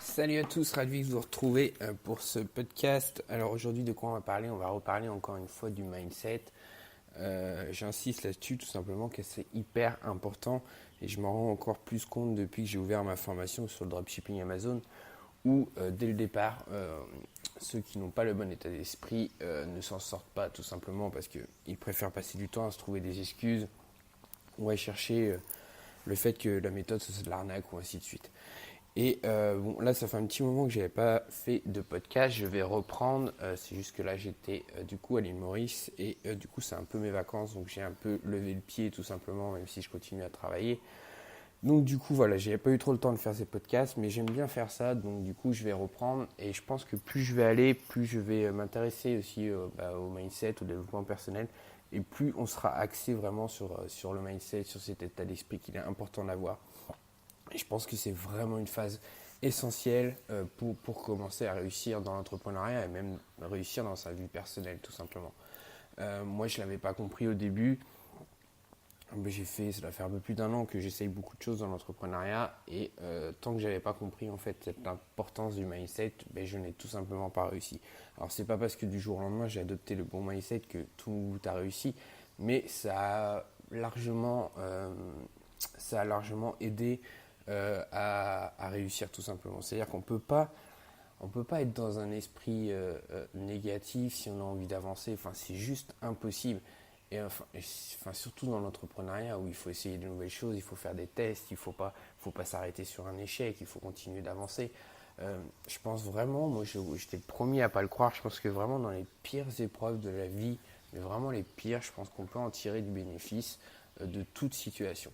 Salut à tous, ravi de vous retrouver pour ce podcast. Alors aujourd'hui, de quoi on va parler? On va reparler encore une fois du mindset. J'insiste là-dessus tout simplement que c'est hyper important et je m'en rends encore plus compte depuis que j'ai ouvert ma formation sur le dropshipping Amazon où dès le départ, ceux qui n'ont pas le bon état d'esprit ne s'en sortent pas tout simplement parce qu'ils préfèrent passer du temps à se trouver des excuses ou à chercher le fait que la méthode c'est de l'arnaque ou ainsi de suite. Et bon, là, ça fait un petit moment que je n'avais pas fait de podcast. Je vais reprendre. C'est juste que là, j'étais du coup à l'île Maurice et du coup, c'est un peu mes vacances. Donc, j'ai un peu levé le pied tout simplement, même si je continue à travailler. Donc, du coup, voilà, j'ai pas eu trop le temps de faire ces podcasts, mais j'aime bien faire ça. Donc, du coup, je vais reprendre. Et je pense que plus je vais aller, plus je vais m'intéresser aussi au mindset, au développement personnel. Et plus on sera axé vraiment sur le mindset, sur cet état d'esprit qu'il est important d'avoir. Et je pense que c'est vraiment une phase essentielle pour commencer à réussir dans l'entrepreneuriat et même réussir dans sa vie personnelle tout simplement. Moi je ne l'avais pas compris au début. Ça doit faire un peu plus d'un an que j'essaye beaucoup de choses dans l'entrepreneuriat et tant que je n'avais pas compris en fait cette importance du mindset, je n'ai tout simplement pas réussi. Alors c'est pas parce que du jour au lendemain j'ai adopté le bon mindset que tout a réussi, mais ça a largement aidé à réussir tout simplement. C'est-à-dire qu'on on peut pas être dans un esprit négatif si on a envie d'avancer. Enfin, c'est juste impossible. Surtout dans l'entrepreneuriat où il faut essayer de nouvelles choses, il faut faire des tests, faut pas s'arrêter sur un échec, il faut continuer d'avancer. Je pense vraiment, moi j'étais le premier à pas le croire, je pense que vraiment dans les pires épreuves de la vie, mais vraiment les pires, je pense qu'on peut en tirer du bénéfice de toute situation.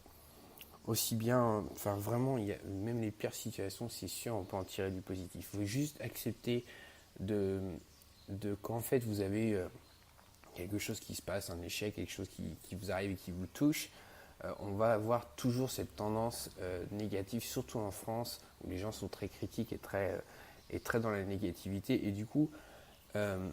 Aussi bien, enfin vraiment, même les pires situations, c'est sûr, on peut en tirer du positif. Il faut juste accepter de, qu'en fait vous avez quelque chose qui se passe, un échec, quelque chose qui vous arrive et qui vous touche. On va avoir toujours cette tendance négative, surtout en France, où les gens sont très critiques et très dans la négativité. Et du coup, euh,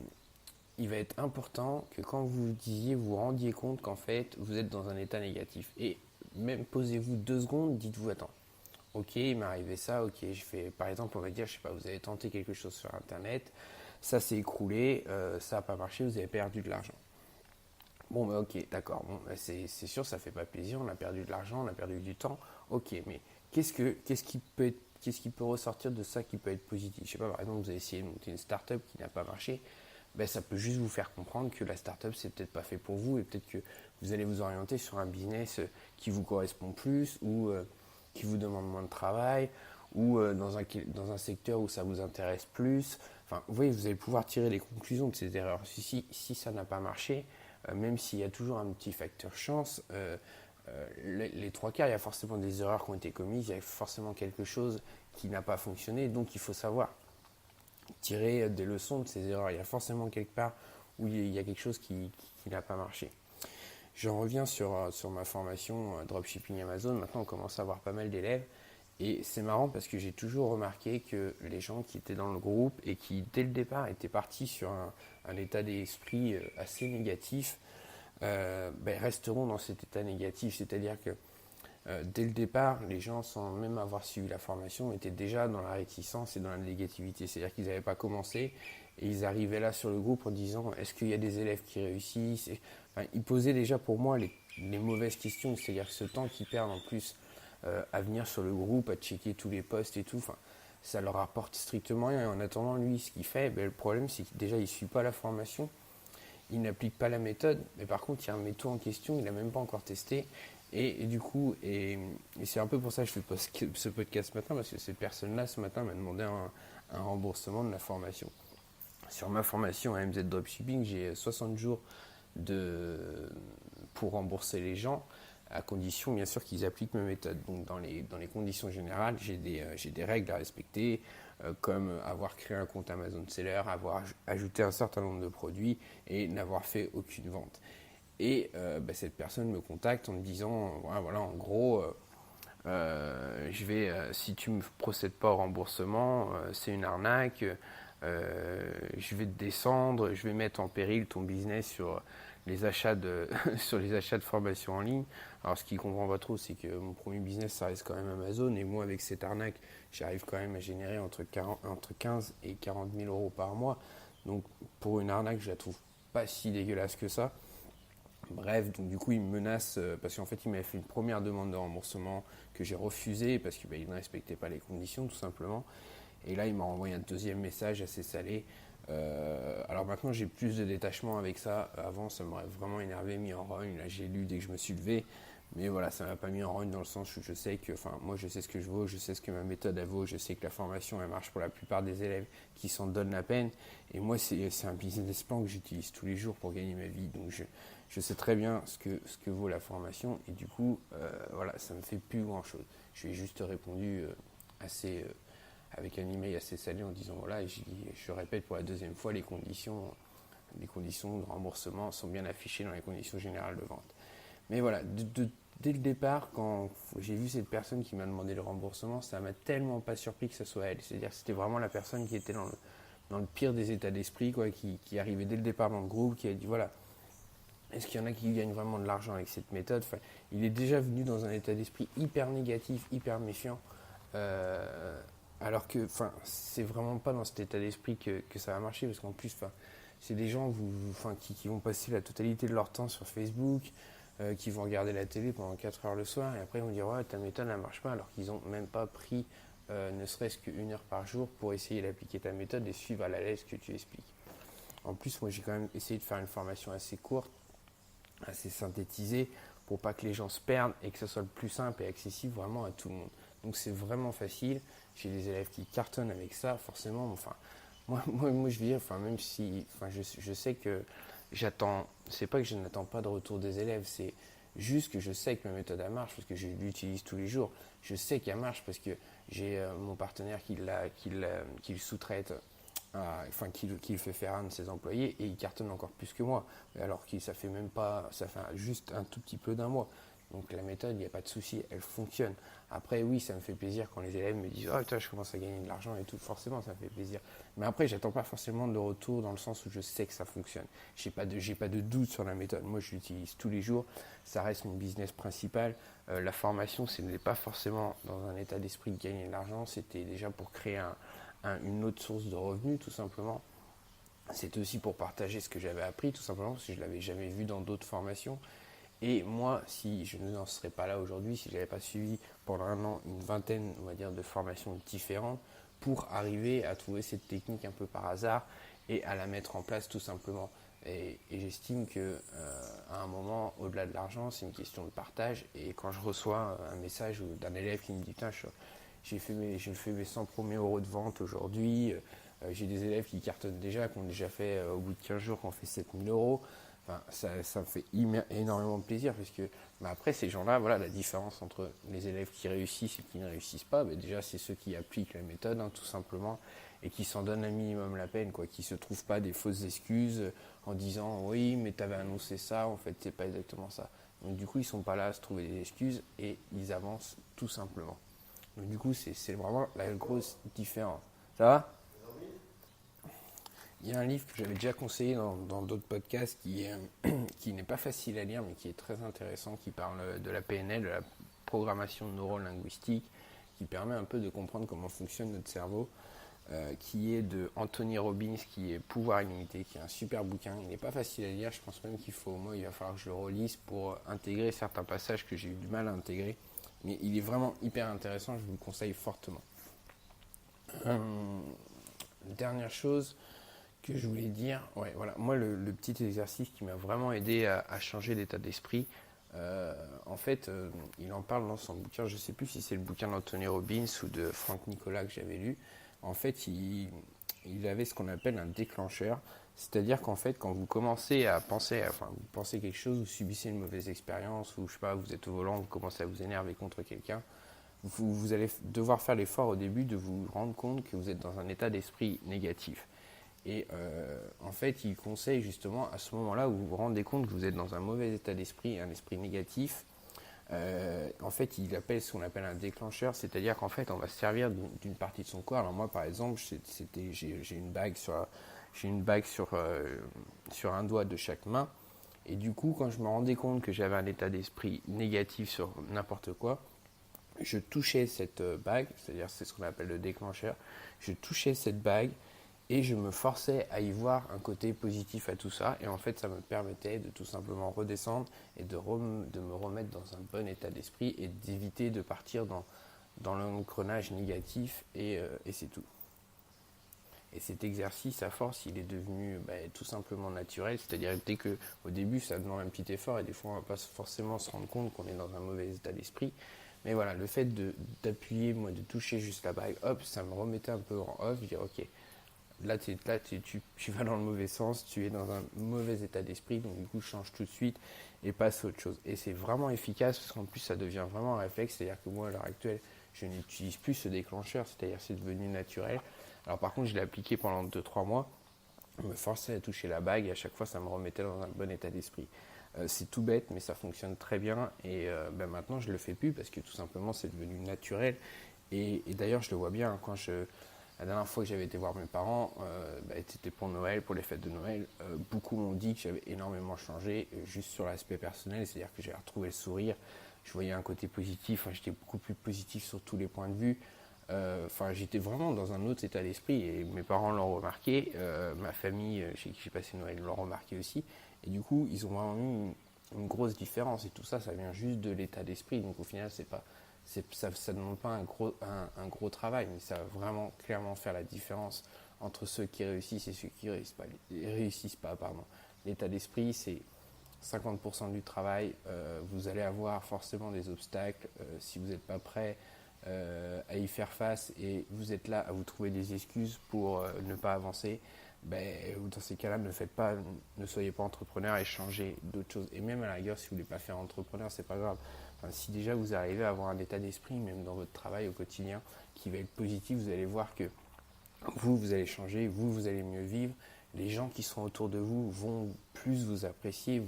il va être important que quand vous vous rendiez compte qu'en fait, vous êtes dans un état négatif. Et même posez-vous 2 secondes, dites-vous, attends, ok, il m'est arrivé ça, ok, je fais, par exemple, on va dire, je sais pas, vous avez tenté quelque chose sur Internet, ça s'est écroulé, ça n'a pas marché, vous avez perdu de l'argent. Bon, ok, d'accord, bon, c'est sûr, ça fait pas plaisir, on a perdu de l'argent, on a perdu du temps, ok, mais qu'est-ce qui peut ressortir de ça qui peut être positif? Je sais pas, par exemple, vous avez essayé de monter une start-up qui n'a pas marché, ça peut juste vous faire comprendre que la startup c'est peut-être pas fait pour vous et peut-être que vous allez vous orienter sur un business qui vous correspond plus ou qui vous demande moins de travail ou dans un secteur où ça vous intéresse plus. Enfin, vous voyez, vous allez pouvoir tirer les conclusions de ces erreurs. Si ça n'a pas marché, même s'il y a toujours un petit facteur chance, les trois quarts, il y a forcément des erreurs qui ont été commises, il y a forcément quelque chose qui n'a pas fonctionné, donc il faut savoir tirer des leçons de ces erreurs. Il y a forcément quelque part où il y a quelque chose qui n'a pas marché. J'en reviens sur ma formation dropshipping Amazon. Maintenant, on commence à avoir pas mal d'élèves. Et c'est marrant parce que j'ai toujours remarqué que les gens qui étaient dans le groupe et qui, dès le départ, étaient partis sur un état d'esprit assez négatif, resteront dans cet état négatif. C'est-à-dire que dès le départ, les gens, sans même avoir suivi la formation, étaient déjà dans la réticence et dans la négativité. C'est-à-dire qu'ils n'avaient pas commencé et ils arrivaient là sur le groupe en disant est-ce qu'il y a des élèves qui réussissent ils posaient déjà pour moi les mauvaises questions. C'est-à-dire que ce temps qu'ils perdent en plus à venir sur le groupe, à checker tous les posts et tout, ça leur apporte strictement rien. Et en attendant, lui, ce qu'il fait, le problème, c'est que déjà, il ne suit pas la formation, il n'applique pas la méthode, mais par contre, il remet tout en question, il n'a même pas encore testé. Et du coup, c'est un peu pour ça que je fais ce podcast ce matin, parce que cette personne-là, ce matin, m'a demandé un remboursement de la formation. Sur ma formation à MZ Dropshipping, j'ai 60 jours de, pour rembourser les gens, à condition bien sûr qu'ils appliquent mes méthodes. Donc dans les conditions générales, j'ai des règles à respecter, comme avoir créé un compte Amazon Seller, avoir ajouté un certain nombre de produits et n'avoir fait aucune vente. Et cette personne me contacte en me disant, voilà, en gros, si tu ne me procèdes pas au remboursement, c'est une arnaque, je vais te descendre, je vais mettre en péril ton business sur les achats de formation en ligne. Alors, ce qu'il ne comprend pas trop, c'est que mon premier business, ça reste quand même Amazon. Et moi, avec cette arnaque, j'arrive quand même à générer entre 15 et 40 000 euros par mois. Donc, pour une arnaque, je la trouve pas si dégueulasse que ça. Bref, donc du coup, il me menace parce qu'en fait, il m'avait fait une première demande de remboursement que j'ai refusée parce qu'il ne respectait pas les conditions, tout simplement. Et là, il m'a envoyé un deuxième message assez salé. Alors maintenant, j'ai plus de détachement avec ça. Avant, ça m'aurait vraiment énervé, mis en rogne. Là, j'ai lu dès que je me suis levé. Mais voilà, ça ne m'a pas mis en rogne dans le sens où je sais que, enfin, moi, je sais ce que je vaux, je sais ce que ma méthode elle vaut, je sais que la formation, elle marche pour la plupart des élèves qui s'en donnent la peine. Et moi, c'est un business plan que j'utilise tous les jours pour gagner ma vie. Donc, je sais très bien ce que vaut la formation. Et du coup, voilà, ça ne me fait plus grand-chose. Je lui ai juste répondu assez avec un email assez salé en disant voilà, et je répète pour la deuxième fois, les conditions de remboursement sont bien affichées dans les conditions générales de vente. Mais voilà, dès le départ, quand j'ai vu cette personne qui m'a demandé le remboursement, ça m'a tellement pas surpris que ce soit elle. C'est-à-dire que c'était vraiment la personne qui était dans le pire des états d'esprit, quoi, qui arrivait dès le départ dans le groupe, qui a dit voilà, est-ce qu'il y en a qui gagnent vraiment de l'argent avec cette méthode? Enfin, il est déjà venu dans un état d'esprit hyper négatif, hyper méfiant. Euh, alors que c'est vraiment pas dans cet état d'esprit que ça va marcher, parce qu'en plus c'est des gens qui vont passer la totalité de leur temps sur Facebook, qui vont regarder la télé pendant 4 heures le soir, et après ils vont dire ouais, ta méthode ne marche pas, alors qu'ils n'ont même pas pris ne serait-ce qu'une heure par jour pour essayer d'appliquer ta méthode et suivre à la lettre ce que tu expliques. En plus, moi j'ai quand même essayé de faire une formation assez courte, assez synthétisée, pour pas que les gens se perdent et que ce soit le plus simple et accessible vraiment à tout le monde. Donc c'est vraiment facile. J'ai des élèves qui cartonnent avec ça, forcément. Enfin, moi je veux dire, même si, je sais que j'attends. C'est pas que je n'attends pas de retour des élèves, c'est juste que je sais que ma méthode elle marche parce que je l'utilise tous les jours. Je sais qu'elle marche parce que j'ai mon partenaire qui le sous-traite, qui le fait faire un de ses employés et il cartonne encore plus que moi. Alors que ça fait même pas, ça fait juste un tout petit peu d'un mois. Donc la méthode, il n'y a pas de souci, elle fonctionne. Après, oui, ça me fait plaisir quand les élèves me disent oh putain, je commence à gagner de l'argent et tout. Forcément, ça me fait plaisir. Mais après, j'attends pas forcément de retour dans le sens où je sais que ça fonctionne. J'ai pas de doute sur la méthode. Moi, je l'utilise tous les jours. Ça reste mon business principal. La formation, ce n'est pas forcément dans un état d'esprit de gagner de l'argent. C'était déjà pour créer une autre source de revenus, tout simplement. C'était aussi pour partager ce que j'avais appris, tout simplement, parce que je ne l'avais jamais vu dans d'autres formations. Et moi, si je n'en serais pas là aujourd'hui, si je n'avais pas suivi pendant un an une vingtaine, on va dire, de formations différentes pour arriver à trouver cette technique un peu par hasard et à la mettre en place tout simplement. Et j'estime que à un moment, au-delà de l'argent, c'est une question de partage. Et quand je reçois un message d'un élève qui me dit putain, j'ai fait mes 100 premiers euros de vente aujourd'hui, j'ai des élèves qui cartonnent déjà, qui ont déjà fait au bout de 15 jours, qui ont fait 7000 euros. Enfin, ça me fait énormément de plaisir parce que après ces gens-là, voilà, la différence entre les élèves qui réussissent et qui ne réussissent pas, déjà c'est ceux qui appliquent la méthode, tout simplement, et qui s'en donnent un minimum la peine, quoi, qui se trouvent pas des fausses excuses en disant oui mais tu avais annoncé ça, en fait c'est pas exactement ça. Donc du coup ils sont pas là à se trouver des excuses et ils avancent tout simplement. Donc du coup c'est vraiment la grosse différence. Ça va? Il y a un livre que j'avais déjà conseillé dans d'autres podcasts qui n'est pas facile à lire mais qui est très intéressant, qui parle de la PNL, de la programmation neuro-linguistique, qui permet un peu de comprendre comment fonctionne notre cerveau, qui est de Anthony Robbins, qui est Pouvoir illimité, qui est un super bouquin. Il n'est pas facile à lire, je pense même il va falloir que je le relise pour intégrer certains passages que j'ai eu du mal à intégrer. Mais il est vraiment hyper intéressant, je vous le conseille fortement. Dernière chose que je voulais dire, ouais, voilà, moi le petit exercice qui m'a vraiment aidé à changer d'état d'esprit, en fait, il en parle dans son bouquin, je ne sais plus si c'est le bouquin d'Anthony Robbins ou de Frank Nicolas que j'avais lu. En fait, il avait ce qu'on appelle un déclencheur, c'est-à-dire qu'en fait, quand vous commencez à penser, vous pensez quelque chose, vous subissez une mauvaise expérience, ou je sais pas, vous êtes au volant, vous commencez à vous énerver contre quelqu'un, vous allez devoir faire l'effort au début de vous rendre compte que vous êtes dans un état d'esprit négatif. Et en fait, il conseille justement à ce moment-là où vous vous rendez compte que vous êtes dans un mauvais état d'esprit, un esprit négatif. En fait, il appelle ce qu'on appelle un déclencheur, c'est-à-dire qu'en fait, on va se servir d'une partie de son corps. Alors moi, par exemple, j'ai une bague sur un doigt de chaque main. Et du coup, quand je me rendais compte que j'avais un état d'esprit négatif sur n'importe quoi, je touchais cette bague, c'est-à-dire c'est ce qu'on appelle le déclencheur, je touchais cette bague et je me forçais à y voir un côté positif à tout ça. Et en fait, ça me permettait de tout simplement redescendre et de me remettre dans un bon état d'esprit et d'éviter de partir dans l'engrenage négatif et c'est tout. Et cet exercice, à force, il est devenu tout simplement naturel. C'est-à-dire dès que, au début, ça demande un petit effort et des fois, on ne va pas forcément se rendre compte qu'on est dans un mauvais état d'esprit. Mais voilà, le fait d'appuyer, moi, de toucher juste la bague, hop, ça me remettait un peu en off. Dire, ok, là, tu vas dans le mauvais sens, tu es dans un mauvais état d'esprit, donc du coup, change tout de suite et passe à autre chose. Et c'est vraiment efficace parce qu'en plus, ça devient vraiment un réflexe. C'est-à-dire que moi, à l'heure actuelle, je n'utilise plus ce déclencheur, c'est-à-dire c'est devenu naturel. Alors par contre, je l'ai appliqué pendant 2-3 mois. Je me forçais à toucher la bague et à chaque fois, ça me remettait dans un bon état d'esprit. C'est tout bête, mais ça fonctionne très bien. Et maintenant, je ne le fais plus parce que tout simplement, c'est devenu naturel. Et d'ailleurs, je le vois bien quand la dernière fois que j'avais été voir mes parents, c'était pour Noël, pour les fêtes de Noël. Beaucoup m'ont dit que j'avais énormément changé juste sur l'aspect personnel, c'est-à-dire que j'ai retrouvé le sourire. Je voyais un côté positif, j'étais beaucoup plus positif sur tous les points de vue. J'étais vraiment dans un autre état d'esprit et mes parents l'ont remarqué, ma famille chez qui j'ai passé Noël l'ont remarqué aussi. Et du coup, ils ont vraiment eu une grosse différence et tout ça, ça vient juste de l'état d'esprit. Donc au final, ça ne demande pas un gros travail, mais ça va vraiment clairement faire la différence entre ceux qui réussissent et ceux qui réussissent pas. Pardon. L'état d'esprit, c'est 50% du travail. Vous allez avoir forcément des obstacles si vous n'êtes pas prêt à y faire face et vous êtes là à vous trouver des excuses pour ne pas avancer. Dans ces cas-là, ne soyez pas entrepreneur et changez d'autres choses. Et même à la rigueur, si vous ne voulez pas faire entrepreneur, c'est pas grave. Enfin, si déjà vous arrivez à avoir un état d'esprit, même dans votre travail au quotidien, qui va être positif, vous allez voir que vous allez changer, vous allez mieux vivre. Les gens qui sont autour de vous vont plus vous apprécier,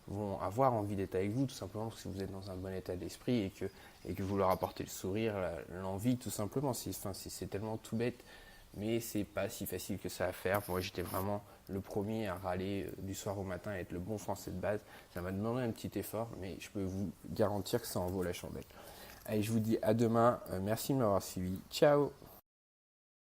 vont avoir envie d'être avec vous, tout simplement parce que vous êtes dans un bon état d'esprit et que vous leur apportez le sourire, l'envie, tout simplement. C'est tellement tout bête, mais c'est pas si facile que ça à faire. Moi, j'étais vraiment le premier à râler du soir au matin, à être le bon français de base. Ça m'a demandé un petit effort, mais je peux vous garantir que ça en vaut la chandelle. Allez, je vous dis à demain. Merci de m'avoir suivi. Ciao!